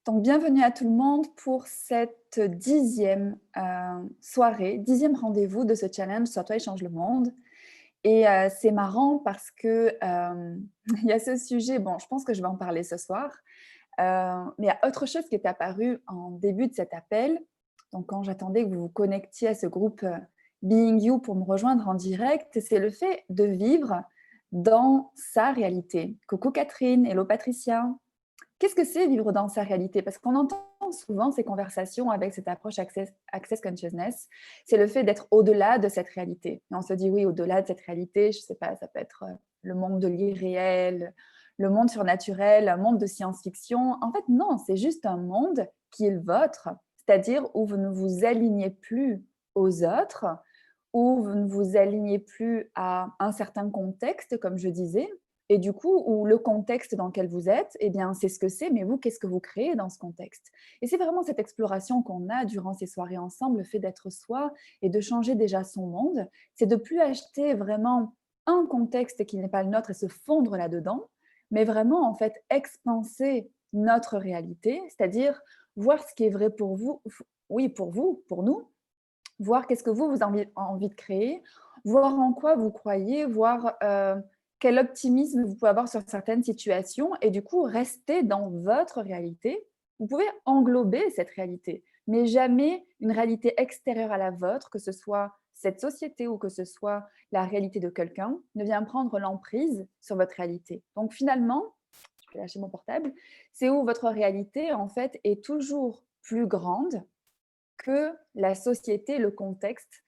Donc, bienvenue à tout le monde pour cette 10e soirée, 10e rendez-vous de ce challenge Sois toi et change le monde. Et c'est marrant parce que il y a ce sujet, bon, je pense que je vais en parler ce soir, mais il y a autre chose qui est apparu en début de cet appel. Donc, quand j'attendais que vous vous connectiez à ce groupe Being You pour me rejoindre en direct, c'est le fait de vivre dans sa réalité. Coucou Catherine, hello Patricia. Qu'est-ce que c'est vivre dans sa réalité? Parce qu'on entend souvent ces conversations avec cette approche Access Consciousness, c'est le fait d'être au-delà de cette réalité. Et on se dit oui, au-delà de cette réalité, je ne sais pas, ça peut être le monde de l'irréel, le monde surnaturel, un monde de science-fiction. En fait, non, c'est juste un monde qui est le vôtre, c'est-à-dire où vous ne vous alignez plus aux autres, où vous ne vous alignez plus à un certain contexte, comme je disais, et du coup, où le contexte dans lequel vous êtes, eh bien, c'est ce que c'est, mais vous, qu'est-ce que vous créez dans ce contexte? Et c'est vraiment cette exploration qu'on a durant ces soirées ensemble, le fait d'être soi et de changer déjà son monde, c'est de plus acheter vraiment un contexte qui n'est pas le nôtre et se fondre là-dedans, mais vraiment, en fait, expanser notre réalité, c'est-à-dire voir ce qui est vrai pour vous, oui, pour vous, pour nous, voir qu'est-ce que vous avez envie de créer, voir en quoi vous croyez, voir quel optimisme vous pouvez avoir sur certaines situations et du coup, rester dans votre réalité. Vous pouvez englober cette réalité, mais jamais une réalité extérieure à la vôtre, que ce soit cette société ou que ce soit la réalité de quelqu'un, ne vient prendre l'emprise sur votre réalité. Donc finalement, je vais lâcher mon portable, c'est où votre réalité, en fait, est toujours plus grande que la société, le contexte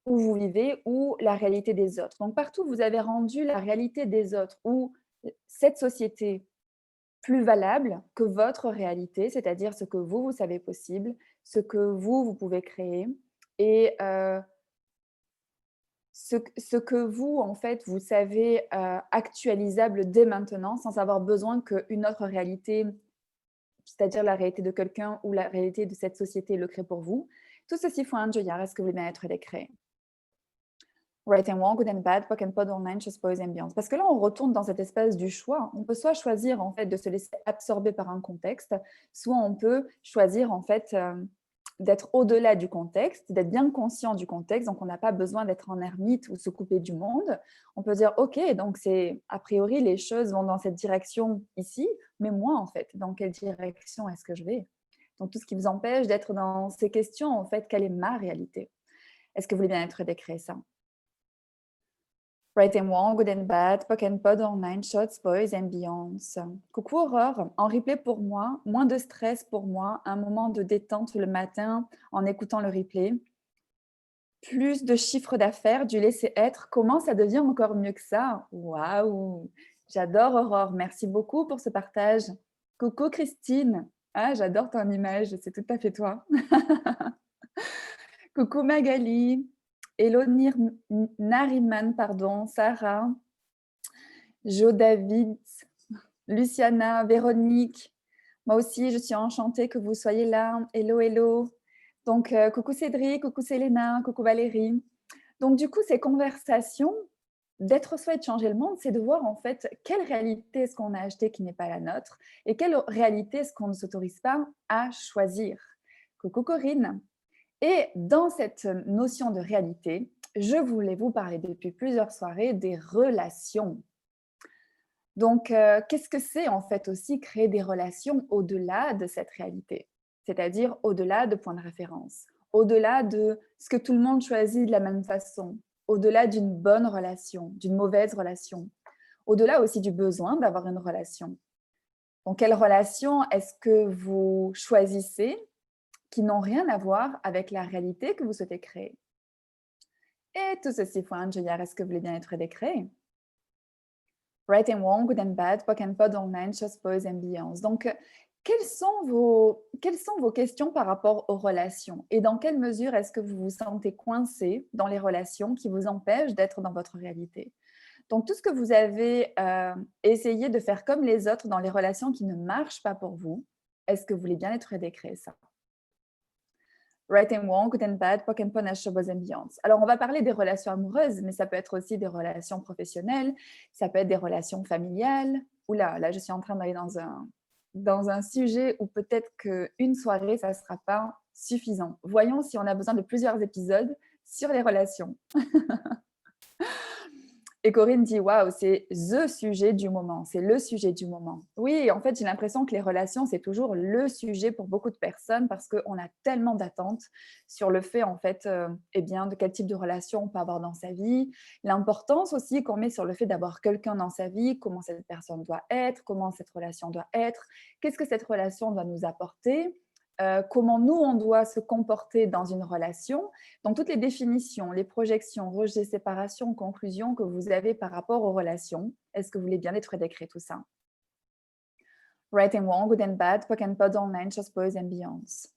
où vous vivez ou la réalité des autres. Donc partout où vous avez rendu la réalité des autres ou cette société plus valable que votre réalité, c'est-à-dire ce que vous savez possible, ce que vous pouvez créer et ce que vous, en fait, vous savez actualisable dès maintenant sans avoir besoin qu'une autre réalité, c'est-à-dire la réalité de quelqu'un ou la réalité de cette société le crée pour vous. Tout ceci faut un joyar, est-ce que vous voulez bien être décret? Right and wrong, good and bad, POC and pod online, chose pose ambiance. Parce que là, on retourne dans cette espèce du choix. On peut soit choisir en fait de se laisser absorber par un contexte, soit on peut choisir en fait d'être au-delà du contexte, d'être bien conscient du contexte. Donc, on n'a pas besoin d'être en ermite ou se couper du monde. On peut dire, ok, donc c'est a priori les choses vont dans cette direction ici, mais moi en fait, dans quelle direction est-ce que je vais? Donc, tout ce qui vous empêche d'être dans ces questions, en fait, quelle est ma réalité? Est-ce que vous voulez bien être décret ça? Right and Wrong, Good and Bad, Pock and Pod Online, Shots, Boys and Beyonds. Coucou Aurore, en replay pour moi, moins de stress pour moi, un moment de détente le matin en écoutant le replay. Plus de chiffre d'affaires, du laisser être. Comment ça devient encore mieux que ça? Waouh! J'adore Aurore, merci beaucoup pour ce partage. Coucou Christine, ah, j'adore ton image, c'est tout à fait toi. Coucou Magali, Hello Nariman, pardon, Sarah, Jo David, Luciana, Véronique. Moi aussi, je suis enchantée que vous soyez là. Hello, hello. Donc, coucou Cédric, coucou Célena, coucou Valérie. Donc, du coup, ces conversations d'être soi et de changer le monde, c'est de voir en fait quelle réalité est-ce qu'on a acheté qui n'est pas la nôtre et quelle réalité est-ce qu'on ne s'autorise pas à choisir. Coucou Corinne. Et dans cette notion de réalité, je voulais vous parler depuis plusieurs soirées des relations. Donc, qu'est-ce que c'est en fait aussi créer des relations au-delà de cette réalité? C'est-à-dire au-delà de points de référence, au-delà de ce que tout le monde choisit de la même façon, au-delà d'une bonne relation, d'une mauvaise relation, au-delà aussi du besoin d'avoir une relation. Donc, quelle relation est-ce que vous choisissez qui n'ont rien à voir avec la réalité que vous souhaitez créer? Et tout ceci pour un junior, est-ce que vous voulez bien être décret? Right and Wrong, Good and Bad, Pock and Pod Online, Chose Boys and Beyonds. Donc, quelles sont vos questions par rapport aux relations? Et dans quelle mesure est-ce que vous vous sentez coincé dans les relations qui vous empêchent d'être dans votre réalité? Donc, tout ce que vous avez essayé de faire comme les autres dans les relations qui ne marchent pas pour vous, est-ce que vous voulez bien être décret ça? Right and Wrong, Good and Bad, Pock and Pod, Chose Boys and Beyonds. Alors, on va parler des relations amoureuses, mais ça peut être aussi des relations professionnelles, ça peut être des relations familiales. Oula, là, je suis en train d'aller dans dans un sujet où peut-être qu'une soirée, ça ne sera pas suffisant. Voyons si on a besoin de plusieurs épisodes sur les relations. Et Corinne dit: «Waouh, c'est the sujet du moment, c'est le sujet du moment». Oui, en fait, j'ai l'impression que les relations, c'est toujours le sujet pour beaucoup de personnes parce qu'on a tellement d'attentes sur le fait, en fait, eh bien, de quel type de relation on peut avoir dans sa vie. L'importance aussi qu'on met sur le fait d'avoir quelqu'un dans sa vie, comment cette personne doit être, comment cette relation doit être, qu'est-ce que cette relation doit nous apporter, comment nous, on doit se comporter dans une relation. Donc, toutes les définitions, les projections, rejets, séparations, conclusions que vous avez par rapport aux relations, est-ce que vous voulez bien être décrit tout ça? Right and wrong, good and bad, POC and POD online, shows, boys and beyonds.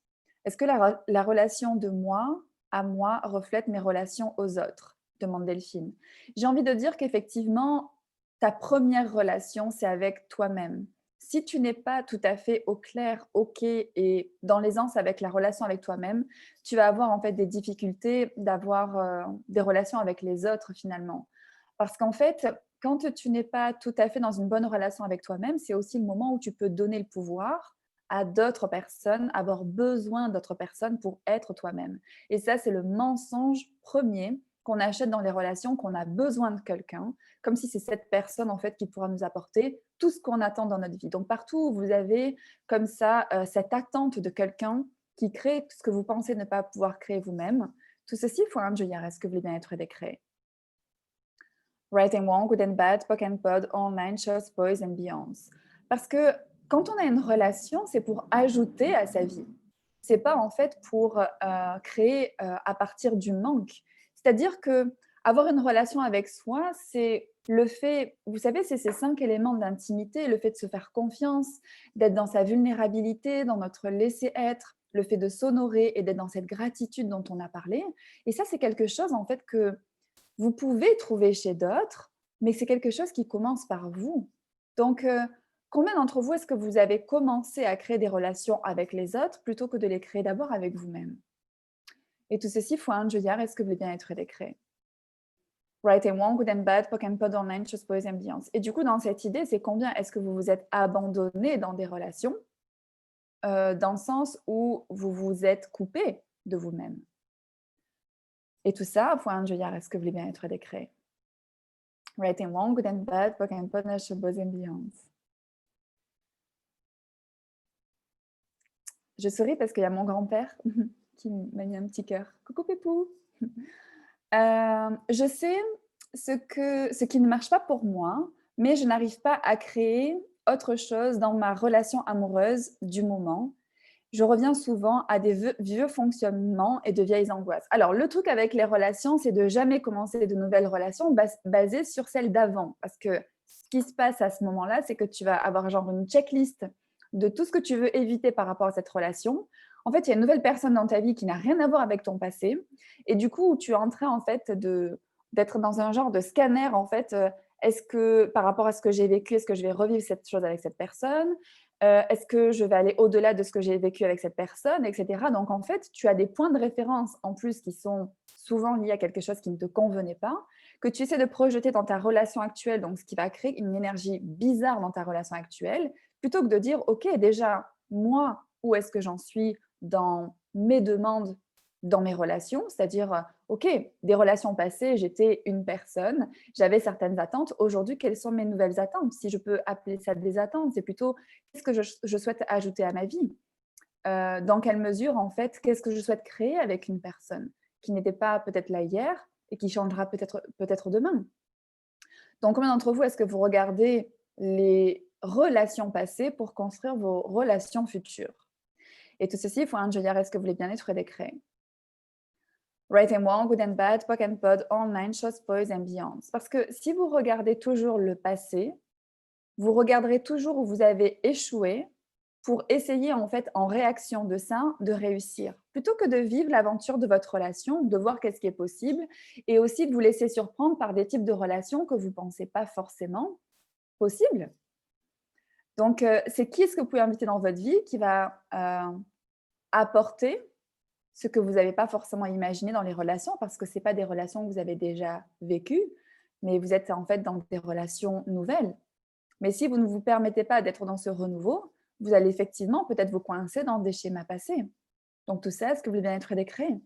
Est-ce que la relation de moi à moi reflète mes relations aux autres? Demande Delphine. J'ai envie de dire qu'effectivement, ta première relation, c'est avec toi-même. Si tu n'es pas tout à fait au clair, OK et dans l'aisance avec la relation avec toi-même, tu vas avoir en fait des difficultés d'avoir des relations avec les autres finalement. Parce qu'en fait, quand tu n'es pas tout à fait dans une bonne relation avec toi-même, c'est aussi le moment où tu peux donner le pouvoir à d'autres personnes, avoir besoin d'autres personnes pour être toi-même. Et ça, c'est le mensonge premier qu'on achète dans les relations, qu'on a besoin de quelqu'un, comme si c'est cette personne en fait qui pourra nous apporter tout ce qu'on attend dans notre vie. Donc partout où vous avez comme ça cette attente de quelqu'un qui crée ce que vous pensez ne pas pouvoir créer vous-même, tout ceci, il faut un juillet. Est-ce que vous voulez bien être décret? Right and wrong, good and bad, POC and POD, online, shows, boys and beyonds. Parce que quand on a une relation, c'est pour ajouter à sa vie. C'est pas en fait pour créer à partir du manque. C'est-à-dire que avoir une relation avec soi, c'est le fait, vous savez, c'est ces 5 éléments d'intimité, le fait de se faire confiance, d'être dans sa vulnérabilité, dans notre laisser-être, le fait de s'honorer et d'être dans cette gratitude dont on a parlé. Et ça, c'est quelque chose en fait que vous pouvez trouver chez d'autres, mais c'est quelque chose qui commence par vous. Donc, combien d'entre vous est-ce que vous avez commencé à créer des relations avec les autres plutôt que de les créer d'abord avec vous-même? Et tout ceci fois un Juliard, est-ce que vous voulez bien être décret? Right and wrong, good and bad, POC and POD online, chose boys and beyonds. Et du coup, dans cette idée, c'est combien est-ce que vous vous êtes abandonné dans des relations, dans le sens où vous vous êtes coupé de vous-même? Et tout ça, fois un Juliard, est-ce que vous voulez bien être décret? Right and wrong, good and bad, POC and POD, chose boys and beyonds. Je souris parce qu'il y a mon grand-père qui m'a mis un petit cœur. Coucou Pépou. Je sais ce qui ne marche pas pour moi, mais je n'arrive pas à créer autre chose dans ma relation amoureuse du moment. Je reviens souvent à des vieux fonctionnements et de vieilles angoisses. Alors, le truc avec les relations, c'est de jamais commencer de nouvelles relations basées sur celles d'avant. Parce que ce qui se passe à ce moment-là, c'est que tu vas avoir genre une checklist de tout ce que tu veux éviter par rapport à cette relation. En fait, il y a une nouvelle personne dans ta vie qui n'a rien à voir avec ton passé. Et du coup, tu es en train, en fait, d'être dans un genre de scanner, en fait. Est-ce que, par rapport à ce que j'ai vécu, est-ce que je vais revivre cette chose avec cette personne? Est-ce que je vais aller au-delà de ce que j'ai vécu avec cette personne, etc. Donc, en fait, tu as des points de référence en plus qui sont souvent liés à quelque chose qui ne te convenait pas, que tu essaies de projeter dans ta relation actuelle, donc ce qui va créer une énergie bizarre dans ta relation actuelle, plutôt que de dire, OK, déjà, moi, où est-ce que j'en suis dans mes demandes, dans mes relations, c'est-à-dire, OK, des relations passées, j'étais une personne, j'avais certaines attentes. Aujourd'hui, quelles sont mes nouvelles attentes? Si je peux appeler ça des attentes, c'est plutôt qu'est-ce que je souhaite ajouter à ma vie? Dans quelle mesure, en fait, qu'est-ce que je souhaite créer avec une personne qui n'était pas peut-être là hier et qui changera peut-être demain? Donc, combien d'entre vous, est-ce que vous regardez les relations passées pour construire vos relations futures? Et tout ceci, il faut un Julia, est-ce que vous voulez bien être décret? Right and wrong, good and bad, POC and POD, online, shows, boys and beyonds. Parce que si vous regardez toujours le passé, vous regarderez toujours où vous avez échoué pour essayer en fait en réaction de ça de réussir. Plutôt que de vivre l'aventure de votre relation, de voir qu'est-ce qui est possible et aussi de vous laisser surprendre par des types de relations que vous ne pensez pas forcément possibles. Donc, c'est qui est-ce que vous pouvez inviter dans votre vie qui va apporter ce que vous n'avez pas forcément imaginé dans les relations parce que ce n'est pas des relations que vous avez déjà vécues, mais vous êtes en fait dans des relations nouvelles. Mais si vous ne vous permettez pas d'être dans ce renouveau, vous allez effectivement peut-être vous coincer dans des schémas passés. Donc tout ça, est-ce que vous voulez bien être décret?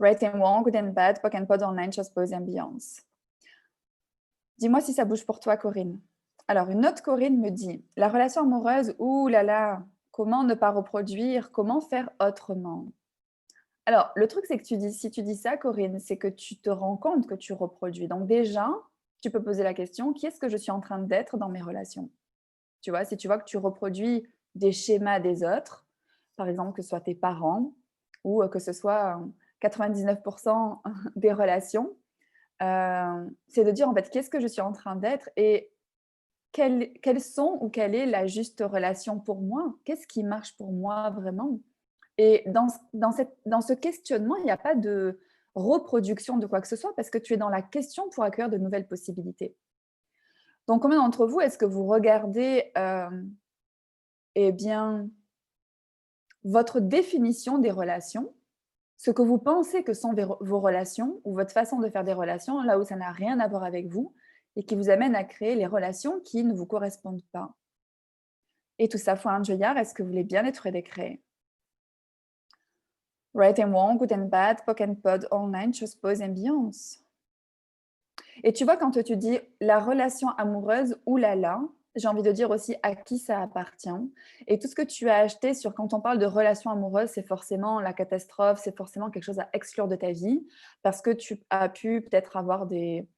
Right and wrong, good and bad, POC and POD online, choses, pose, ambiance. Dis-moi si ça bouge pour toi, Corinne. Alors, une autre Corinne me dit, la relation amoureuse, ouh là là, comment ne pas reproduire, comment faire autrement? Alors, le truc, c'est que si tu dis ça, Corinne, c'est que tu te rends compte que tu reproduis. Donc déjà, tu peux poser la question, qui est-ce que je suis en train d'être dans mes relations? Tu vois, si tu vois que tu reproduis des schémas des autres, par exemple, que ce soit tes parents ou que ce soit 99% des relations, c'est de dire en fait, qu'est-ce que je suis en train d'être et quelles sont ou quelle est la juste relation pour moi? Qu'est-ce qui marche pour moi vraiment? Et dans ce questionnement, il n'y a pas de reproduction de quoi que ce soit parce que tu es dans la question pour accueillir de nouvelles possibilités. Donc, combien d'entre vous, est-ce que vous regardez, eh bien, votre définition des relations, ce que vous pensez que sont vos relations ou votre façon de faire des relations, là où ça n'a rien à voir avec vous et qui vous amène à créer les relations qui ne vous correspondent pas? Et tout ça fois un joyard, est-ce que vous voulez bien être décret? Right and wrong, good and bad, POC and POD, online, chose, pose, ambiance. Et tu vois, quand tu dis la relation amoureuse, oulala, j'ai envie de dire aussi à qui ça appartient. Et tout ce que tu as acheté sur quand on parle de relation amoureuse, c'est forcément la catastrophe, c'est forcément quelque chose à exclure de ta vie parce que tu as pu peut-être avoir des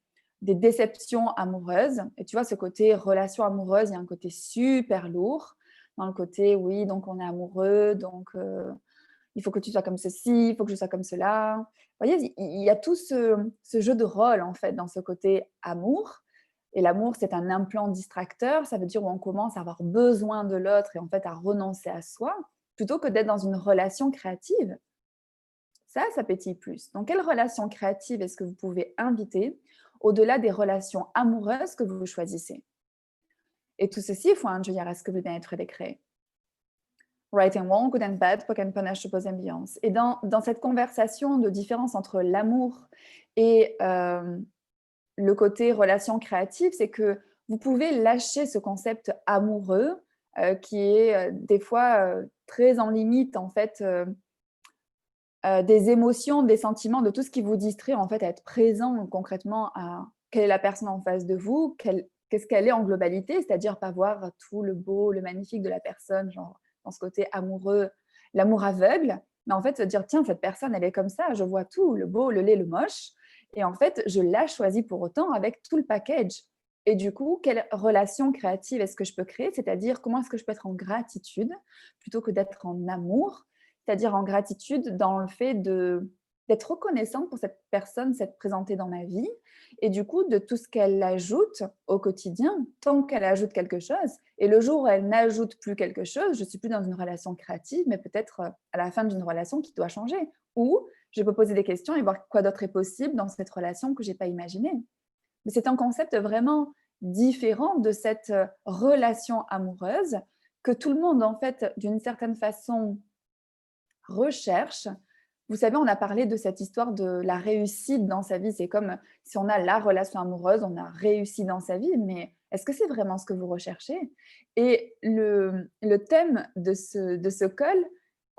déceptions amoureuses. Et tu vois, ce côté relation amoureuse, il y a un côté super lourd. Dans le côté, oui, donc on est amoureux, donc il faut que tu sois comme ceci, il faut que je sois comme cela. Vous voyez, il y a tout ce jeu de rôle, en fait, dans ce côté amour. Et l'amour, c'est un implant distracteur. Ça veut dire où on commence à avoir besoin de l'autre et en fait à renoncer à soi, plutôt que d'être dans une relation créative. Ça pétille plus. Donc, quelle relation créative est-ce que vous pouvez inviter au-delà des relations amoureuses que vous choisissez? Et tout ceci, il faut un jeu, est-ce que vous bien être décret? Right and wrong, good and bad, POC and POD, je suppose, ambiance. Et dans cette conversation de différence entre l'amour et le côté relation créative, c'est que vous pouvez lâcher ce concept amoureux qui est des fois très en limite, en fait, des émotions, des sentiments, de tout ce qui vous distrait, en fait, à être présent concrètement à quelle est la personne en face de vous, qu'est-ce qu'elle est en globalité, c'est-à-dire pas voir tout le beau, le magnifique de la personne, genre dans ce côté amoureux, l'amour aveugle, mais en fait se dire tiens, cette personne, elle est comme ça, je vois tout, le beau, le laid, le moche, et en fait, je l'ai choisi pour autant avec tout le package. Et du coup, quelle relation créative est-ce que je peux créer? C'est-à-dire, comment est-ce que je peux être en gratitude plutôt que d'être en amour? C'est-à-dire en gratitude dans le fait d'être reconnaissante pour cette personne s'être présentée dans ma vie et du coup de tout ce qu'elle ajoute au quotidien, tant qu'elle ajoute quelque chose. Et le jour où elle n'ajoute plus quelque chose, je suis plus dans une relation créative, mais peut-être à la fin d'une relation qui doit changer. Ou je peux poser des questions et voir quoi d'autre est possible dans cette relation que j'ai pas imaginé. Mais c'est un concept vraiment différent de cette relation amoureuse que tout le monde, en fait, d'une certaine façon, recherche. Vous savez, on a parlé de cette histoire de la réussite dans sa vie. C'est comme si on a la relation amoureuse, on a réussi dans sa vie, mais est-ce que c'est vraiment ce que vous recherchez? Et le thème de ce call,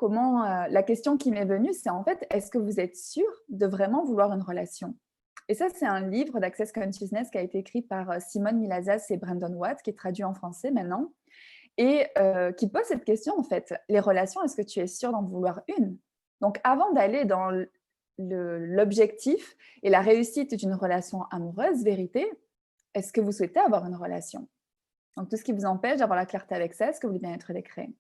la question qui m'est venue, c'est en fait, est-ce que vous êtes sûr de vraiment vouloir une relation? Et ça, c'est un livre d'Access Consciousness qui a été écrit par Simone Milazas et Brandon Watt, qui est traduit en français maintenant, et qui pose cette question, en fait. Les relations, est-ce que tu es sûr d'en vouloir une? Donc, avant d'aller dans l'objectif et la réussite d'une relation amoureuse, vérité, est-ce que vous souhaitez avoir une relation? Donc, tout ce qui vous empêche d'avoir la clarté avec ça, est-ce que vous voulez bien être décret?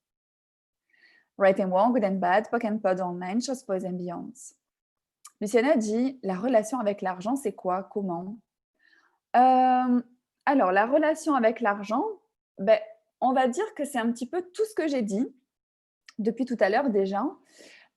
Right and wrong, good and bad, POC and POD online, chose, pose, ambiance. Luciana dit, la relation avec l'argent, c'est quoi? Comment? Euh, alors, la relation avec l'argent, ben, on va dire que c'est un petit peu tout ce que j'ai dit depuis tout à l'heure déjà,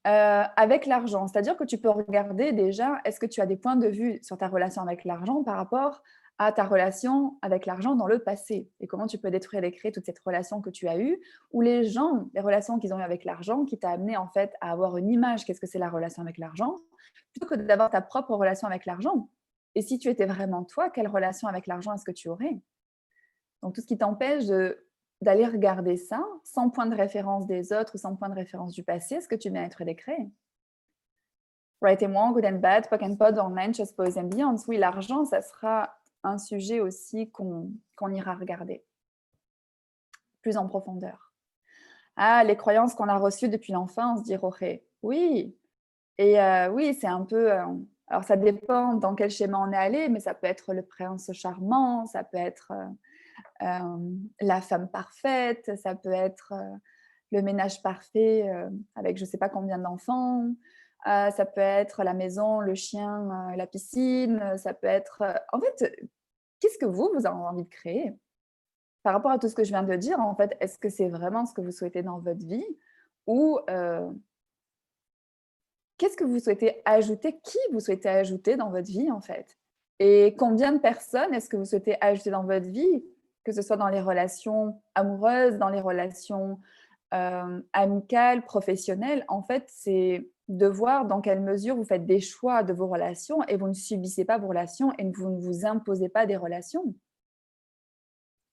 avec l'argent. C'est-à-dire que tu peux regarder déjà, est-ce que tu as des points de vue sur ta relation avec l'argent par rapport à ta relation avec l'argent dans le passé et comment tu peux détruire et créer toute cette relation que tu as eue ou les gens, les relations qu'ils ont eues avec l'argent qui t'a amené en fait à avoir une image, qu'est-ce que c'est la relation avec l'argent, plutôt que d'avoir ta propre relation avec l'argent. Et si tu étais vraiment toi, quelle relation avec l'argent est-ce que tu aurais? Donc tout ce qui t'empêche d'aller regarder ça sans point de référence des autres ou sans point de référence du passé. Est-ce que tu viens être décret? Right and wrong, good and bad, POC and pod, online, chess, boys and beyond. Oui, l'argent, ça sera un sujet aussi qu'on ira regarder plus en profondeur. Ah, les croyances qu'on a reçues depuis l'enfance, dire OK. Oui, et oui, c'est un peu, alors ça dépend dans quel schéma on est allé, mais ça peut être le prince charmant, ça peut être, la femme parfaite, ça peut être, le ménage parfait, avec je ne sais pas combien d'enfants, ça peut être la maison, le chien, la piscine, ça peut être, en fait, qu'est-ce que vous avez envie de créer? Par rapport à tout ce que je viens de dire, en fait, est-ce que c'est vraiment ce que vous souhaitez dans votre vie? Ou, qu'est-ce que vous souhaitez ajouter? Qui vous souhaitez ajouter dans votre vie, en fait? Et combien de personnes est-ce que vous souhaitez ajouter dans votre vie? Que ce soit dans les relations amoureuses, dans les relations, amicales, professionnelles. En fait, c'est de voir dans quelle mesure vous faites des choix de vos relations et vous ne subissez pas vos relations et vous ne vous imposez pas des relations.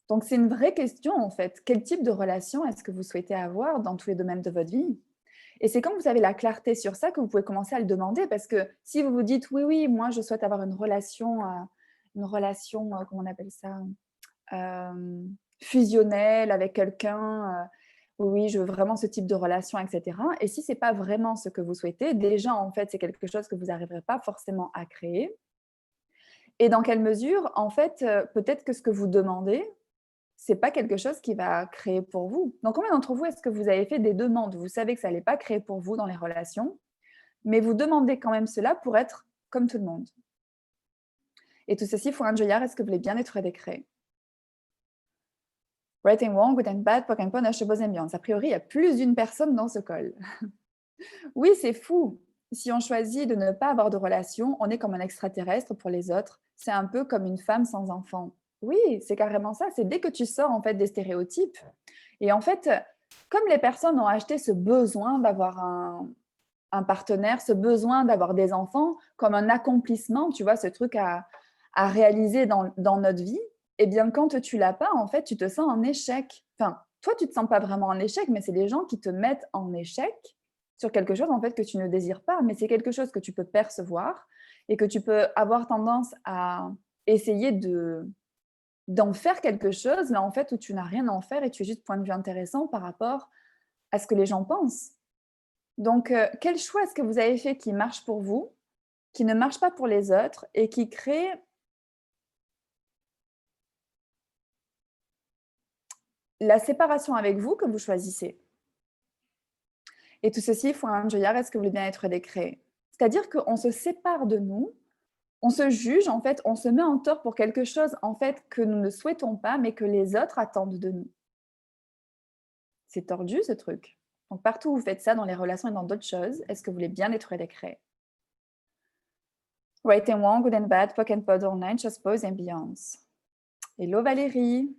Donc c'est une vraie question, en fait. Quel type de relation est-ce que vous souhaitez avoir dans tous les domaines de votre vie? Et c'est quand vous avez la clarté sur ça que vous pouvez commencer à le demander parce que si vous vous dites: «Oui, oui, moi je souhaite avoir une relation, comment on appelle ça? Fusionnelle avec quelqu'un, oui, oui, je veux vraiment ce type de relation» et cetera. Et si c'est pas vraiment ce que vous souhaitez, déjà, en fait, c'est quelque chose que vous n'arriverez pas forcément à créer. Et dans quelle mesure, en fait, peut-être que ce que vous demandez, c'est pas quelque chose qui va créer pour vous. Donc combien d'entre vous, est-ce que vous avez fait des demandes? Vous savez que ça allait pas créer pour vous dans les relations, mais vous demandez quand même cela pour être comme tout le monde. Et tout ceci pour un joyard, est-ce que vous voulez bien être décret? Right and wrong, good and bad, POC and PON, HBOS ambiance. A priori, il y a plus d'une personne dans ce call. Oui, c'est fou. Si on choisit de ne pas avoir de relation, on est comme un extraterrestre pour les autres. C'est un peu comme une femme sans enfant. Oui, c'est carrément ça. C'est dès que tu sors en fait des stéréotypes. Et en fait, comme les personnes ont acheté ce besoin d'avoir un partenaire, ce besoin d'avoir des enfants comme un accomplissement, tu vois, ce truc à réaliser dans notre vie, eh bien, quand tu l'as pas, en fait, tu te sens en échec. Enfin, toi, tu te sens pas vraiment en échec, mais c'est des gens qui te mettent en échec sur quelque chose, en fait, que tu ne désires pas. Mais c'est quelque chose que tu peux percevoir et que tu peux avoir tendance à essayer d'en faire quelque chose, mais en fait, où tu n'as rien à en faire et tu es juste point de vue intéressant par rapport à ce que les gens pensent. Donc, quel choix est-ce que vous avez fait qui marche pour vous, qui ne marche pas pour les autres et qui crée la séparation avec vous que vous choisissez? Et tout ceci, faut un joyard, est-ce que vous voulez bien être décret? C'est-à-dire qu'on se sépare de nous, on se juge, en fait, on se met en tort pour quelque chose, en fait, que nous ne souhaitons pas, mais que les autres attendent de nous. C'est tordu ce truc. Donc partout où vous faites ça, dans les relations et dans d'autres choses, est-ce que vous voulez bien être décret? Right and wrong, good and bad, POC and POD, online, just pose and beyond. Hello Valérie.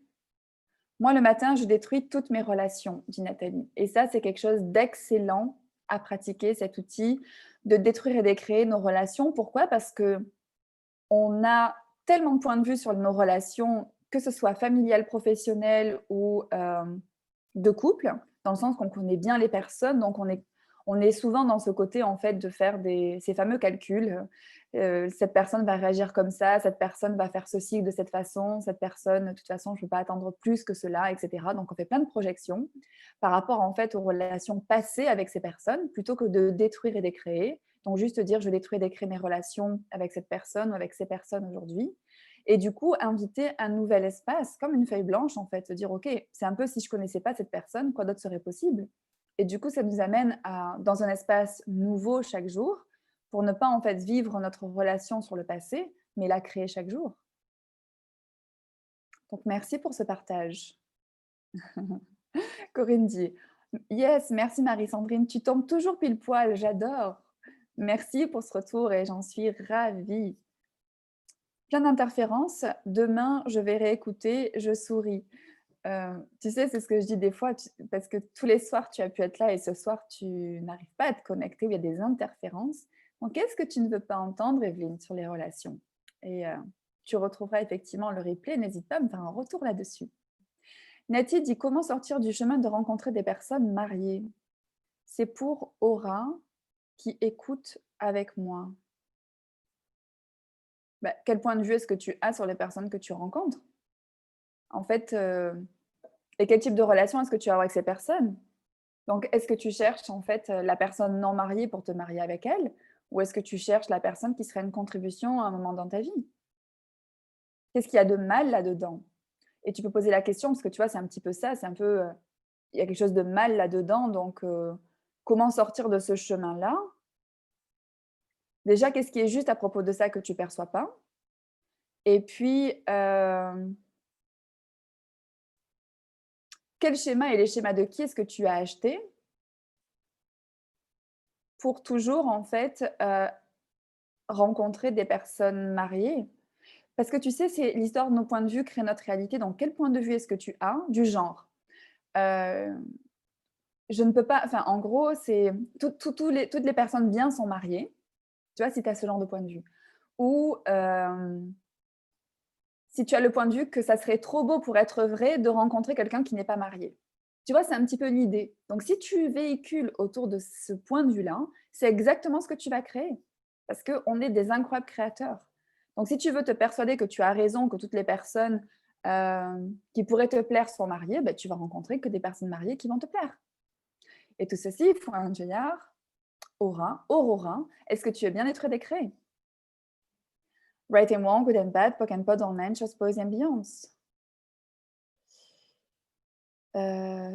Moi, le matin, je détruis toutes mes relations, dit Nathalie. Et ça, c'est quelque chose d'excellent à pratiquer, cet outil de détruire et décréer nos relations. Pourquoi? Parce que on a tellement de points de vue sur nos relations, que ce soit familiales, professionnelles ou de couple, dans le sens qu'on connaît bien les personnes, donc on est souvent dans ce côté en fait de faire ces fameux calculs. Cette personne va réagir comme ça, cette personne va faire ceci de cette façon, cette personne, de toute façon, je ne peux pas attendre plus que cela, etc. Donc on fait plein de projections par rapport en fait aux relations passées avec ces personnes, plutôt que de détruire et décréer. Donc juste dire, je détruis et décrée mes relations avec cette personne ou avec ces personnes aujourd'hui. Et du coup, inviter un nouvel espace, comme une feuille blanche, en fait, se dire, OK, c'est un peu si je connaissais pas cette personne, quoi d'autre serait possible? Et du coup, ça nous amène dans un espace nouveau chaque jour pour ne pas en fait vivre notre relation sur le passé, mais la créer chaque jour. Donc, merci pour ce partage. Corinne dit, yes, merci Marie-Sandrine, tu tombes toujours pile poil, j'adore. Merci pour ce retour et j'en suis ravie. Plein d'interférences. Demain, je vais réécouter, je souris. Tu sais, c'est ce que je dis des fois, parce que tous les soirs, tu as pu être là et ce soir, tu n'arrives pas à te connecter, où il y a des interférences. Donc, qu'est-ce que tu ne veux pas entendre, Evelyne, sur les relations? Et tu retrouveras effectivement le replay. N'hésite pas à me faire un retour là-dessus. Nati dit: «Comment sortir du chemin de rencontrer des personnes mariées?» C'est pour Aura qui écoute avec moi. Bah, quel point de vue est-ce que tu as sur les personnes que tu rencontres? En fait, et quel type de relation est-ce que tu as avec ces personnes? Donc, est-ce que tu cherches en fait, la personne non mariée pour te marier avec elle? Ou est-ce que tu cherches la personne qui serait une contribution à un moment dans ta vie? Qu'est-ce qu'il y a de mal là-dedans? Et tu peux poser la question parce que tu vois, c'est un petit peu ça, c'est un peu, il y a quelque chose de mal là-dedans donc comment sortir de ce chemin-là? Déjà, qu'est-ce qui est juste à propos de ça que tu perçois pas? Et puis, quel schéma et les schémas de qui est-ce que tu as acheté pour toujours en fait, rencontrer des personnes mariées? Parce que tu sais, c'est l'histoire de nos points de vue crée notre réalité. Donc quel point de vue est-ce que tu as? Du genre, heu, je ne peux pas enfin en gros, c'est toutes les personnes bien sont mariées, tu vois? Si tu as ce genre de point de vue. Ou, si tu as le point de vue que ça serait trop beau pour être vrai de rencontrer quelqu'un qui n'est pas marié. Tu vois, c'est un petit peu l'idée. Donc si tu véhicules autour de ce point de vue-là, c'est exactement ce que tu vas créer. Parce qu'on est des incroyables créateurs. Donc si tu veux te persuader que tu as raison, que toutes les personnes, qui pourraient te plaire sont mariées, bah, tu vas rencontrer que des personnes mariées qui vont te plaire. Et tout ceci, pour un J.R. Aurora, est-ce que tu veux bien être décret? Right and wrong, good and bad, POC and POD, all men, just boys and beyonds.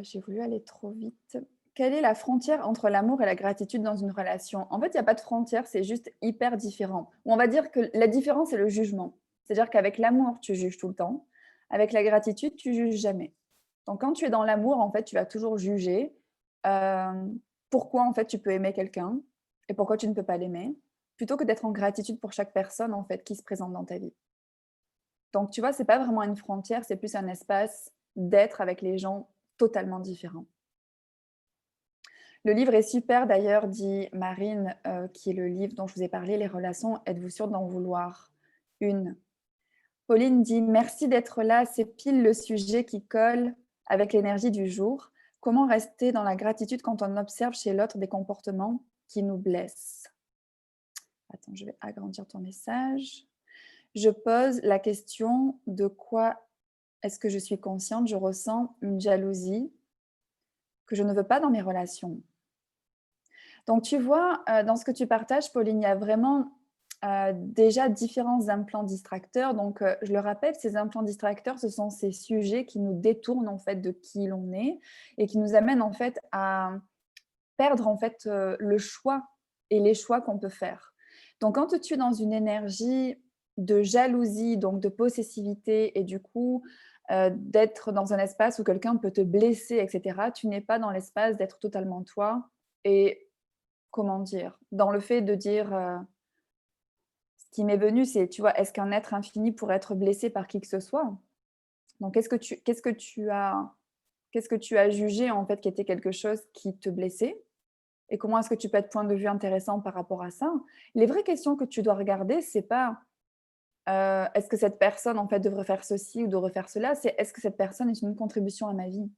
J'ai voulu aller trop vite. Quelle est la frontière entre l'amour et la gratitude dans une relation? En fait, il y a pas de frontière, c'est juste hyper différent. Ou on va dire que la différence, c'est le jugement. C'est-à-dire qu'avec l'amour, tu juges tout le temps. Avec la gratitude, tu juges jamais. Donc quand tu es dans l'amour, en fait, tu vas toujours juger, pourquoi, en fait, tu peux aimer quelqu'un et pourquoi tu ne peux pas l'aimer, plutôt que d'être en gratitude pour chaque personne, en fait, qui se présente dans ta vie. Donc tu vois, c'est pas vraiment une frontière, c'est plus un espace d'être avec les gens totalement différents. Le livre est super d'ailleurs, dit Marine, qui est le livre dont je vous ai parlé, Les relations, êtes-vous sûre d'en vouloir une? Pauline dit: «Merci d'être là, c'est pile le sujet qui colle avec l'énergie du jour. Comment rester dans la gratitude quand on observe chez l'autre des comportements qui nous blessent?» Attends, je vais agrandir ton message. Je pose la question: de quoi est-ce que je suis consciente? Je ressens une jalousie que je ne veux pas dans mes relations. Donc tu vois, dans ce que tu partages, Pauline, il y a vraiment, déjà différents implants distracteurs. Donc, je le rappelle, ces implants distracteurs, ce sont ces sujets qui nous détournent, en fait, de qui l'on est et qui nous amènent, en fait, à perdre, en fait, le choix et les choix qu'on peut faire. Donc quand tu es dans une énergie de jalousie, donc de possessivité et du coup, d'être dans un espace où quelqu'un peut te blesser et cetera, tu n'es pas dans l'espace d'être totalement toi et comment dire? Dans le fait de dire, ce qui m'est venu, c'est, tu vois, est-ce qu'un être infini pourrait être blessé par qui que ce soit? Donc qu'est-ce que tu as jugé, en fait, qui était quelque chose qui te blessait? Et comment est-ce que tu peux être point de vue intéressant par rapport à ça? Les vraies questions que tu dois regarder, c'est pas, est-ce que cette personne, en fait, devrait faire ceci ou devrait faire cela? C'est est-ce que cette personne est une contribution à ma vie?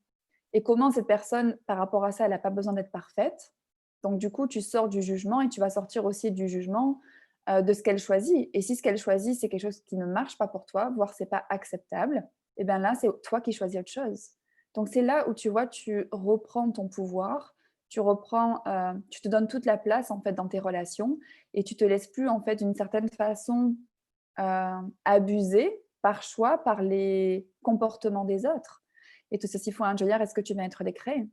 Et comment cette personne, par rapport à ça, elle a pas besoin d'être parfaite. Donc du coup, tu sors du jugement et tu vas sortir aussi du jugement, de ce qu'elle choisit. Et si ce qu'elle choisit, c'est quelque chose qui ne marche pas pour toi, voire c'est pas acceptable, et bien là, c'est toi qui choisis autre chose. Donc c'est là où tu vois, tu reprends ton pouvoir, tu reprends, tu te donnes toute la place en fait dans tes relations et tu te laisses plus en fait d'une certaine façon, abuser par choix par les comportements des autres. Et tout ceci font un joyeur, est-ce que tu vas être décret?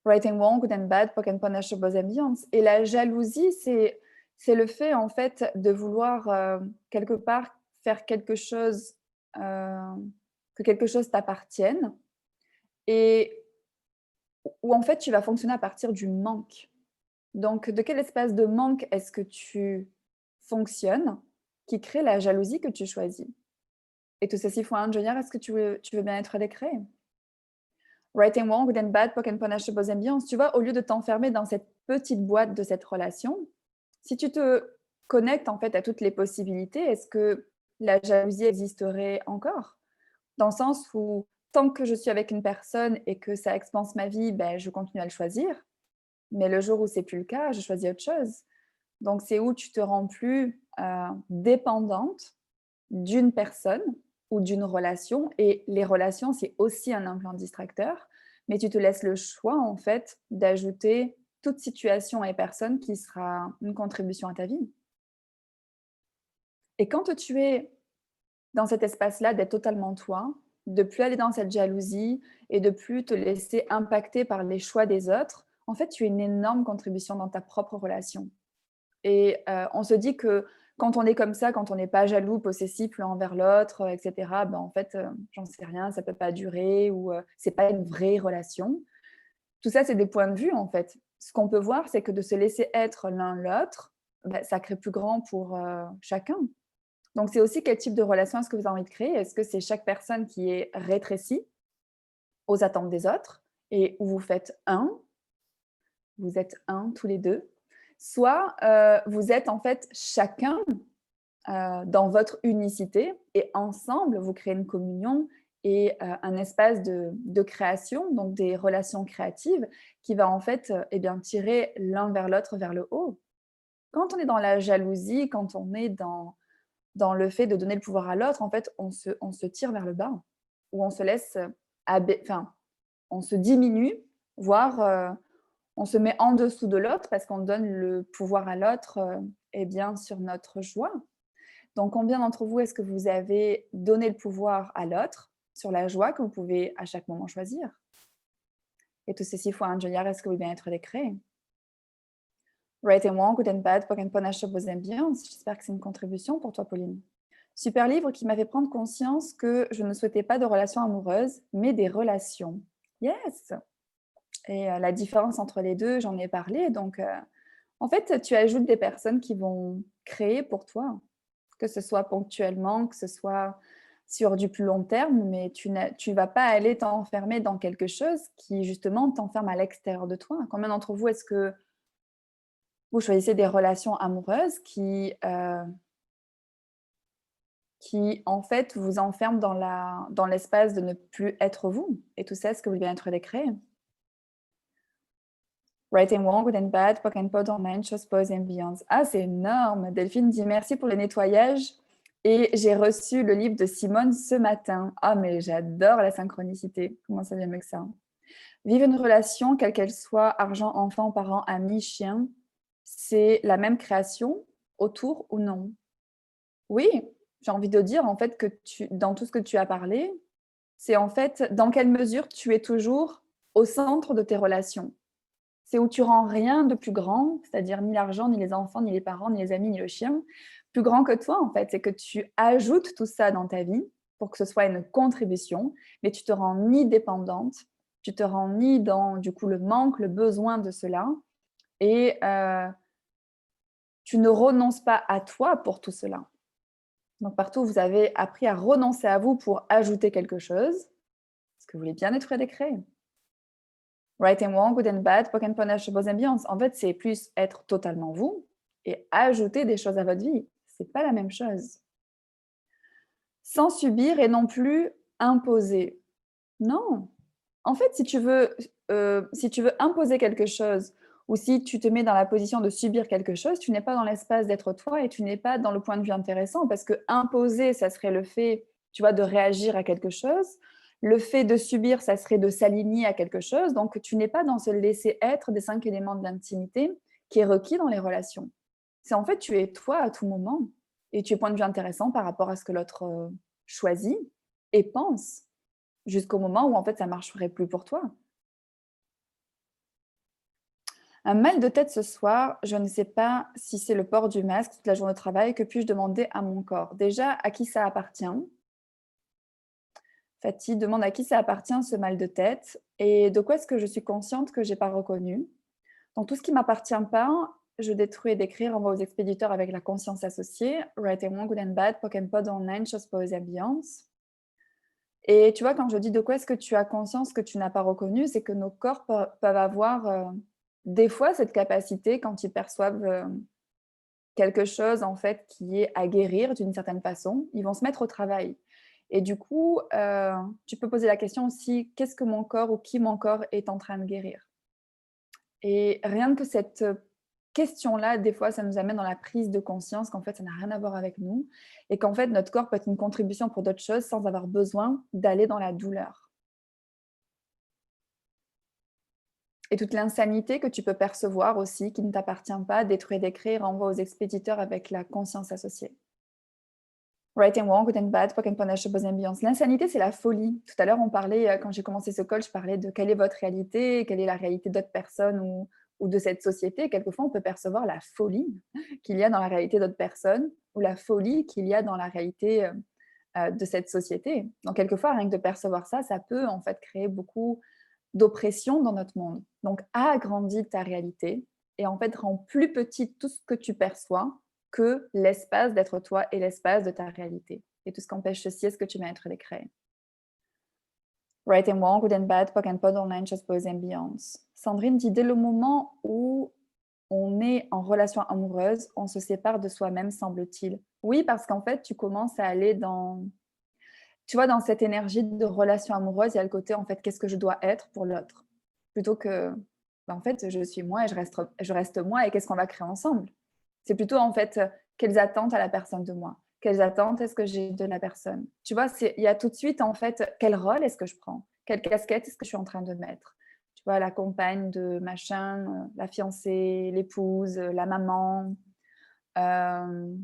Right and wrong, good and bad, poc and panache, both ambiance. Et la jalousie, c'est le fait, en fait, de vouloir, quelque part, faire quelque chose, que quelque chose t'appartienne et où, en fait, tu vas fonctionner à partir du manque. Donc de quel espace de manque est-ce que tu fonctionnes, qui crée la jalousie que tu choisis? Et tout ceci font un joyeur, est-ce que tu veux bien être décret? Right and wrong, good and bad, poc and panache, both ambiance. Tu vois, au lieu de t'enfermer dans cette petite boîte de cette relation, si tu te connectes en fait à toutes les possibilités, est-ce que la jalousie existerait encore? Dans le sens où tant que je suis avec une personne et que ça expanse ma vie, ben, je continue à le choisir. Mais le jour où c'est plus le cas, je choisis autre chose. Donc c'est où tu te rends plus, dépendante d'une personne ou d'une relation, et les relations, c'est aussi un implant distracteur, mais tu te laisses le choix, en fait, d'ajouter toute situation et personne qui sera une contribution à ta vie. Et quand tu es dans cet espace-là, d'être totalement toi, de plus aller dans cette jalousie et de plus te laisser impacter par les choix des autres, en fait, tu es une énorme contribution dans ta propre relation. Et on se dit que quand on est comme ça, quand on n'est pas jaloux, possessif l'un envers l'autre, et cetera, ben, en fait, j'en sais rien, ça peut pas durer ou c'est pas une vraie relation. Tout ça, c'est des points de vue, en fait. Ce qu'on peut voir, c'est que de se laisser être l'un l'autre, bah, ça crée plus grand pour, chacun. Donc c'est aussi quel type de relation est-ce que vous avez envie de créer? Est-ce que c'est chaque personne qui est rétrécie aux attentes des autres et où vous faites un, vous êtes un tous les 2, soit, vous êtes en fait chacun, dans votre unicité et ensemble vous créez une communion et un espace de création, donc des relations créatives qui va en fait, et bien tirer l'un vers l'autre vers le haut. Quand on est dans la jalousie, quand on est dans le fait de donner le pouvoir à l'autre, en fait, on se tire vers le bas, ou on se laisse, enfin, on se diminue, voire, on se met en dessous de l'autre parce qu'on donne le pouvoir à l'autre, et bien, sur notre joie. Donc combien d'entre vous est-ce que vous avez donné le pouvoir à l'autre sur la joie que vous pouvez à chaque moment choisir? Et tout ceci får un göra ska vi bien-être décret. Write-moi, good and bad, pour pas vos ambiances. J'espère que c'est une contribution pour toi, Pauline. Super livre qui m'a fait prendre conscience que je ne souhaitais pas de relations amoureuses, mais des relations. Yes! Et la différence entre les 2, j'en ai parlé. Donc, en fait, tu ajoutes des personnes qui vont créer pour toi, que ce soit ponctuellement, que ce soit sur du plus long terme, mais tu vas pas aller t'enfermer dans quelque chose qui, justement, t'enferme à l'extérieur de toi. Combien d'entre vous est-ce que vous choisissez des relations amoureuses qui en fait, vous enferment dans l'espace de ne plus être vous? Et tout ça, est-ce que vous voulez bien être décret? Right and wrong, good and bad, POC and POD online, choses, pause and beyond. Ah, c'est énorme! Delphine dit: «Merci pour le nettoyage et j'ai reçu le livre de Simone ce matin». Ah, mais j'adore la synchronicité. Comment ça vient mieux que ça? Vivre une relation, quelle qu'elle soit, argent, enfant, parents, amis, chien, c'est la même création, autour ou non? Oui, j'ai envie de dire en fait que dans tout ce que tu as parlé, c'est en fait dans quelle mesure tu es toujours au centre de tes relations. C'est où tu rends rien de plus grand, c'est-à-dire ni l'argent, ni les enfants, ni les parents, ni les amis, ni le chien, plus grand que toi en fait. C'est que tu ajoutes tout ça dans ta vie pour que ce soit une contribution, mais tu te rends ni dépendante, tu te rends ni dans du coup le manque, le besoin de cela, et tu ne renonces pas à toi pour tout cela. Donc partout où vous avez appris à renoncer à vous pour ajouter quelque chose, est-ce que vous voulez bien nettoyer des créer? Right and wrong, good and bad, poke and punish, vos ambiances. En fait, c'est plus être totalement vous et ajouter des choses à votre vie. C'est pas la même chose. Sans subir et non plus imposer. Non. En fait, si tu veux imposer quelque chose ou si tu te mets dans la position de subir quelque chose, tu n'es pas dans l'espace d'être toi et tu n'es pas dans le point de vue intéressant parce que imposer, ça serait le fait, tu vois, de réagir à quelque chose. Le fait de subir, ça serait de s'aligner à quelque chose. Donc, tu n'es pas dans ce laisser être des 5 éléments de l'intimité qui est requis dans les relations. C'est en fait, tu es toi à tout moment et tu es point de vue intéressant par rapport à ce que l'autre choisit et pense. Jusqu'au moment où en fait ça marcherait plus pour toi. Un mal de tête ce soir, je ne sais pas si c'est le port du masque toute la journée de travail, que puis-je demander à mon corps? Déjà, à qui ça appartient? Fatih demande à qui ça appartient ce mal de tête et de quoi est-ce que je suis consciente que j'ai pas reconnu? Donc tout ce qui m'appartient pas, je détruis et décris, renvoie aux expéditeurs avec la conscience associée. Right and wrong, good and bad, Pokémon Pod online, chose pose ambiance. Et tu vois, quand je dis de quoi est-ce que tu as conscience que tu n'as pas reconnu, c'est que nos corps peuvent avoir des fois cette capacité quand ils perçoivent quelque chose en fait qui est à guérir d'une certaine façon, ils vont se mettre au travail. Et du coup, tu peux poser la question aussi: «Qu'est-ce que mon corps ou qui mon corps est en train de guérir?» Et rien que cette question-là, des fois, ça nous amène dans la prise de conscience qu'en fait, ça n'a rien à voir avec nous et qu'en fait, notre corps peut être une contribution pour d'autres choses sans avoir besoin d'aller dans la douleur. Et toute l'insanité que tu peux percevoir aussi, qui ne t'appartient pas, détruit d'écrit, renvoie aux expéditeurs avec la conscience associée. Right and wrong, good and bad, poc and panache, buzz ambiance. L'insanité, c'est la folie. Tout à l'heure, on parlait, quand j'ai commencé ce call, je parlais de quelle est votre réalité, quelle est la réalité d'autres personnes ou de cette société. Quelquefois, on peut percevoir la folie qu'il y a dans la réalité d'autres personnes ou la folie qu'il y a dans la réalité de cette société. Donc, quelquefois, rien que de percevoir ça, ça peut en fait créer beaucoup d'oppression dans notre monde. Donc, agrandis ta réalité et en fait, rends plus petit tout ce que tu perçois que l'espace d'être toi et l'espace de ta réalité. Et tout ce qu'empêche ceci est ce que tu vas être décret. Right and wrong, good and bad, poc and pod, online, chose, pose, ambiance. Sandrine dit, dès le moment où on est en relation amoureuse, on se sépare de soi-même, semble-t-il. Oui, parce qu'en fait, tu commences à aller dans, tu vois, dans cette énergie de relation amoureuse, il y a le côté, en fait, qu'est-ce que je dois être pour l'autre? Plutôt que, en fait, je suis moi et je reste moi et qu'est-ce qu'on va créer ensemble? C'est plutôt, en fait, quelles attentes a la personne de moi? Quelles attentes est-ce que j'ai de la personne? Tu vois, il y a tout de suite, en fait, quel rôle est-ce que je prends? Quelle casquette est-ce que je suis en train de mettre? Tu vois, la compagne de machin, la fiancée, l'épouse, la maman. Euh,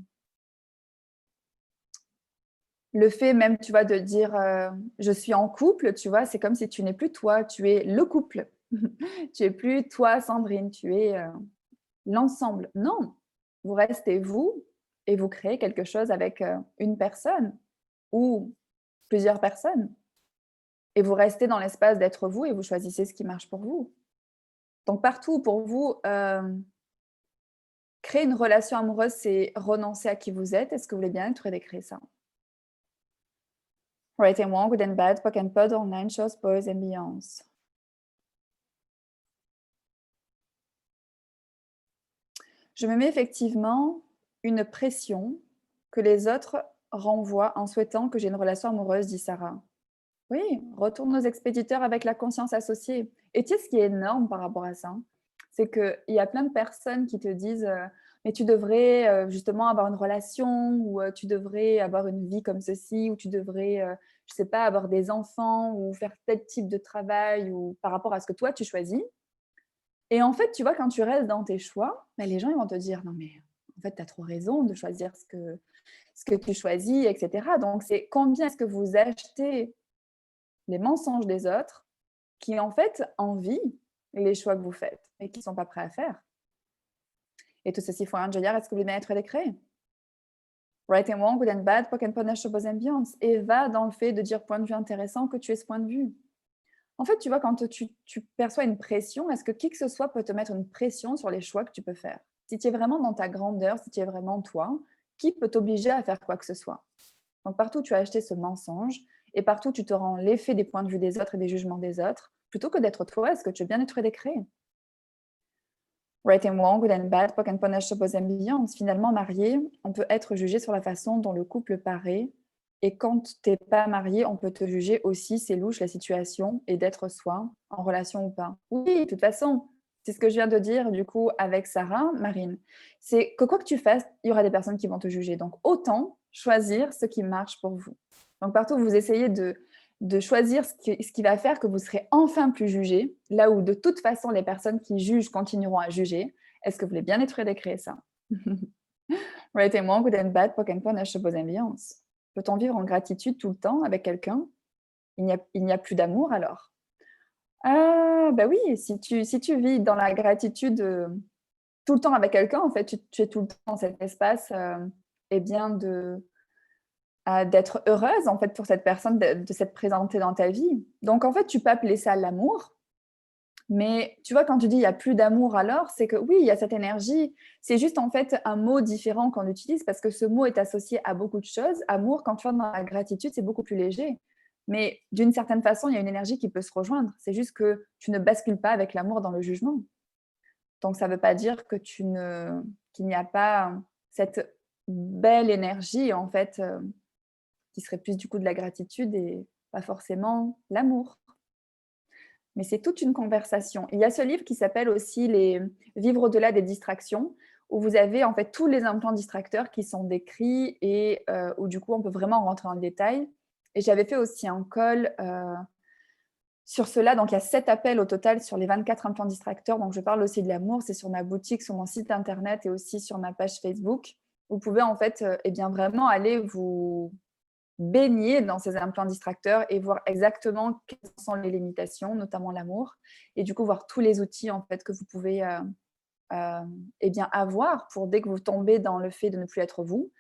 Le fait même, tu vois, de dire, «Je suis en couple», tu vois? C'est comme si tu n'es plus toi, tu es le couple. Tu es plus toi, Sandrine, tu es, l'ensemble. Non, vous restez vous et vous créez quelque chose avec, une personne ou plusieurs personnes et vous restez dans l'espace d'être vous et vous choisissez ce qui marche pour vous. Donc partout pour vous, créer une relation amoureuse, c'est renoncer à qui vous êtes. Est-ce que vous voulez bien être décréer ça? Right and wrong, good and bad, POC and POD, online, shows, boys and beyonds. Je me mets effectivement une pression que les autres renvoient en souhaitant que j'ai une relation amoureuse, dit Sarah. Oui, retourne aux expéditeurs avec la conscience associée. Et tu sais ce qui est énorme par rapport à ça? C'est qu'il y a plein de personnes qui te disent mais tu devrais justement avoir une relation ou tu devrais avoir une vie comme ceci ou tu devrais, je sais pas, avoir des enfants ou faire tel type de travail ou par rapport à ce que toi tu choisis. Et en fait, tu vois, quand tu restes dans tes choix, bah, les gens ils vont te dire: «Non mais en fait, tu as trop raison de choisir ce que tu choisis et cetera». Donc c'est combien est-ce que vous achetez les mensonges des autres qui, en fait, envient les choix que vous faites et qui ne sont pas prêts à faire. Et tout ceci for un joyard, est-ce que vous voulez bien être décret? Right and wrong, good and bad, poc and panache, chose ambiance. Et va dans le fait de dire point de vue intéressant que tu es ce point de vue. En fait, tu vois, quand tu perçois une pression, est-ce que qui que ce soit peut te mettre une pression sur les choix que tu peux faire? Si tu es vraiment dans ta grandeur, si tu es vraiment toi, qui peut t'obliger à faire quoi que ce soit? Donc partout, tu as acheté ce mensonge et partout, tu te rends l'effet des points de vue des autres et des jugements des autres, plutôt que d'être toi, est-ce que tu veux bien être décret? Right and wrong, good and bad, poc and panache, chose ambiance. Finalement, marié, on peut être jugé sur la façon dont le couple paraît. Et quand tu n'es pas marié, on peut te juger aussi, c'est louche la situation, et d'être soi, en relation ou pas. Oui, de toute façon, c'est ce que je viens de dire du coup avec Sarah, Marine. C'est que quoi que tu fasses, il y aura des personnes qui vont te juger. Donc autant choisir ce qui marche pour vous. Donc partout, vous essayez de choisir ce qui va faire que vous serez enfin plus jugé, là où de toute façon les personnes qui jugent continueront à juger. Est-ce que vous voulez bien être décréer ça? Right and wrong, good and bad, poc and pan, ambiance. Peut-on vivre en gratitude tout le temps avec quelqu'un? Il n'y a plus d'amour alors? Ah, bah oui, si tu vis dans la gratitude tout le temps avec quelqu'un, en fait, tu es tout le temps dans cet espace eh bien d'être heureuse en fait pour cette personne, de s'être présentée dans ta vie. Donc en fait, tu peux appeler ça l'amour, mais tu vois, quand tu dis il y a plus d'amour alors, c'est que oui, il y a cette énergie. C'est juste en fait un mot différent qu'on utilise parce que ce mot est associé à beaucoup de choses. Amour, quand tu vas dans la gratitude, c'est beaucoup plus léger. Mais d'une certaine façon, il y a une énergie qui peut se rejoindre. C'est juste que tu ne bascules pas avec l'amour dans le jugement. Donc ça ne veut pas dire que qu'il n'y a pas cette belle énergie en fait. qui serait plus du coup de la gratitude et pas forcément l'amour. Mais c'est toute une conversation. Il y a ce livre qui s'appelle aussi les Vivre au-delà des distractions, où vous avez en fait tous les implants distracteurs qui sont décrits et où du coup on peut vraiment rentrer en détail. Et j'avais fait aussi un call sur cela. Donc il y a 7 appels au total sur les 24 implants distracteurs. Donc je parle aussi de l'amour, c'est sur ma boutique, sur mon site internet et aussi sur ma page Facebook. Vous pouvez en fait eh bien vraiment aller vous baigner dans ces implants distracteurs et voir exactement quelles sont les limitations, notamment l'amour, et du coup voir tous les outils en fait que vous pouvez eh bien, avoir pour dès que vous tombez dans le fait de ne plus être vous,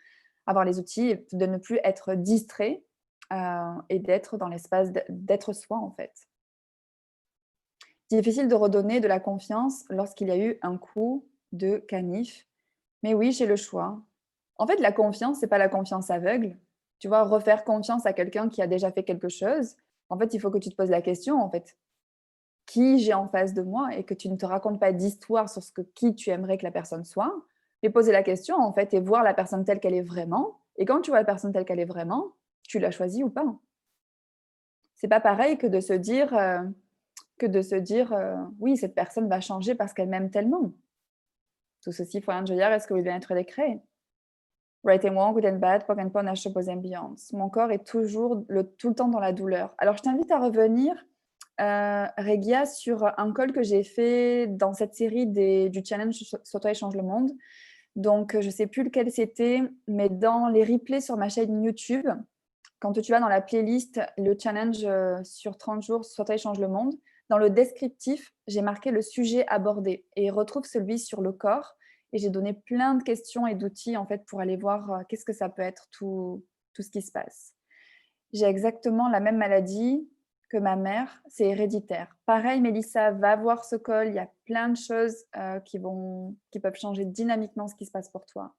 avoir les outils de ne plus être distrait et d'être dans l'espace d'être soi en fait. Difficile de redonner de la confiance lorsqu'il y a eu un coup de canif. Mais oui, j'ai le choix. En fait, la confiance, c'est pas la confiance aveugle. Tu vois, refaire confiance à quelqu'un qui a déjà fait quelque chose, en fait, il faut que tu te poses la question, en fait, qui j'ai en face de moi et que tu ne te racontes pas d'histoire sur qui tu aimerais que la personne soit, mais poser la question, en fait, et voir la personne telle qu'elle est vraiment. Et quand tu vois la personne telle qu'elle est vraiment, tu l'as choisie ou pas. C'est pas pareil que de se dire, oui, cette personne va changer parce qu'elle m'aime tellement. Tout ceci får en joyar est-ce que vous bien être décret. Right and wrong, good and bad, poc and pon, Ashes and Beyonds. Mon corps est toujours tout le temps dans la douleur. Alors, je t'invite à revenir, Regia, sur un call que j'ai fait dans cette série du challenge Sur toi et change le monde. Donc, je ne sais plus lequel c'était, mais dans les replays sur ma chaîne YouTube, quand tu vas dans la playlist, le challenge sur 30 jours, Sur toi et change le monde, dans le descriptif, j'ai marqué le sujet abordé et retrouve celui sur le corps. Et j'ai donné plein de questions et d'outils en fait pour aller voir qu'est-ce que ça peut être tout ce qui se passe. J'ai exactement la même maladie que ma mère, c'est héréditaire. Pareil, Mélissa, va voir ce call. Il y a plein de choses qui peuvent changer dynamiquement ce qui se passe pour toi.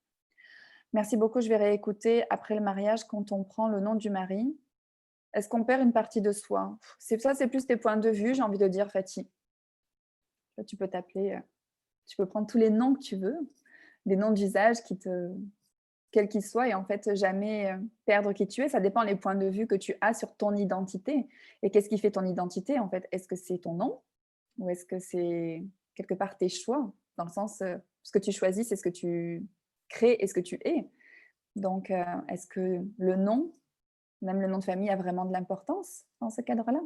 Merci beaucoup. Je vais réécouter après le mariage quand on prend le nom du mari. Est-ce qu'on perd une partie de soi? Ça, c'est plus tes points de vue, j'ai envie de dire, Fatih. Tu peux t'appeler, tu peux prendre tous les noms que tu veux, des noms d'usage quels qu'ils soient, et en fait, jamais perdre qui tu es. Ça dépend les points de vue que tu as sur ton identité. Et qu'est-ce qui fait ton identité, en fait? Est-ce que c'est ton nom ou est-ce que c'est quelque part tes choix? Dans le sens, ce que tu choisis, c'est ce que tu crées et ce que tu es. Donc, est-ce que le nom, même le nom de famille, a vraiment de l'importance dans ce cadre-là?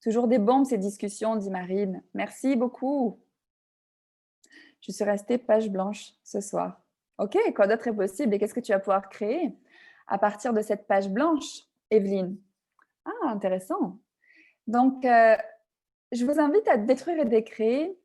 Toujours des bombes, ces discussions, dit Marine. Merci beaucoup. Je suis restée page blanche ce soir. Ok, quoi d'autre est possible et qu'est-ce que tu vas pouvoir créer à partir de cette page blanche, Evelyne? Ah, intéressant. Donc, je vous invite à détruire et décréer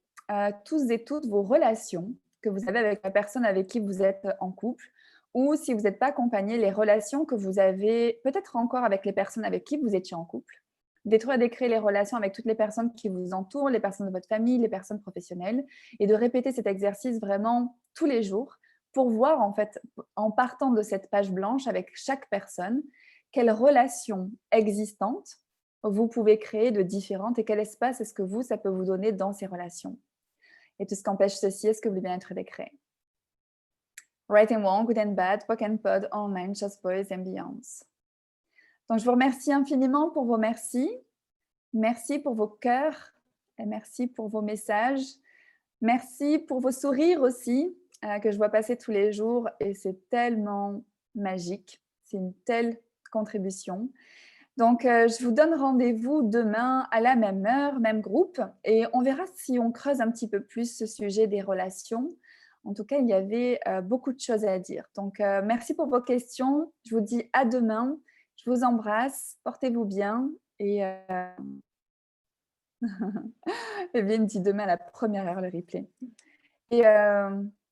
tous et toutes vos relations que vous avez avec la personne avec qui vous êtes en couple, ou si vous n'êtes pas accompagné, les relations que vous avez peut-être encore avec les personnes avec qui vous étiez en couple. Détruire et décréer les relations avec toutes les personnes qui vous entourent, les personnes de votre famille, les personnes professionnelles, et de répéter cet exercice vraiment tous les jours pour voir en fait, en partant de cette page blanche avec chaque personne, quelles relations existantes vous pouvez créer de différentes et quel espace est-ce que ça peut vous donner dans ces relations. Et tout ce qu'empêche ceci, est-ce que vous voulez bien être décret? Right and wrong, good and bad, poc and pod, online, just boys and beyonds. Donc, je vous remercie infiniment pour vos merci. Merci pour vos cœurs et merci pour vos messages. Merci pour vos sourires aussi, que je vois passer tous les jours et c'est tellement magique. C'est une telle contribution. Donc, je vous donne rendez-vous demain à la même heure, même groupe, et on verra si on creuse un petit peu plus ce sujet des relations. En tout cas, il y avait beaucoup de choses à dire. Donc, merci pour vos questions. Je vous dis à demain. Je vous embrasse. Portez-vous bien. Et Evelyne dit demain à la première heure le replay. Et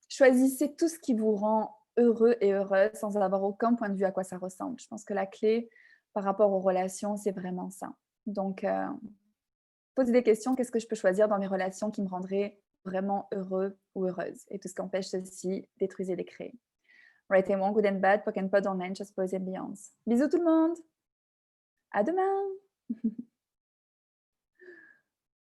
choisissez tout ce qui vous rend heureux et heureuse sans avoir aucun point de vue à quoi ça ressemble. Je pense que la clé par rapport aux relations, c'est vraiment ça. Donc, posez des questions. Qu'est-ce que je peux choisir dans mes relations qui me rendrait vraiment heureux ou heureuse? Et tout ce qui empêche ceci, détruisez les créer. Right and wrong, good and bad, poc and pod online, just boys and beyonds. Bisous tout le monde. À demain.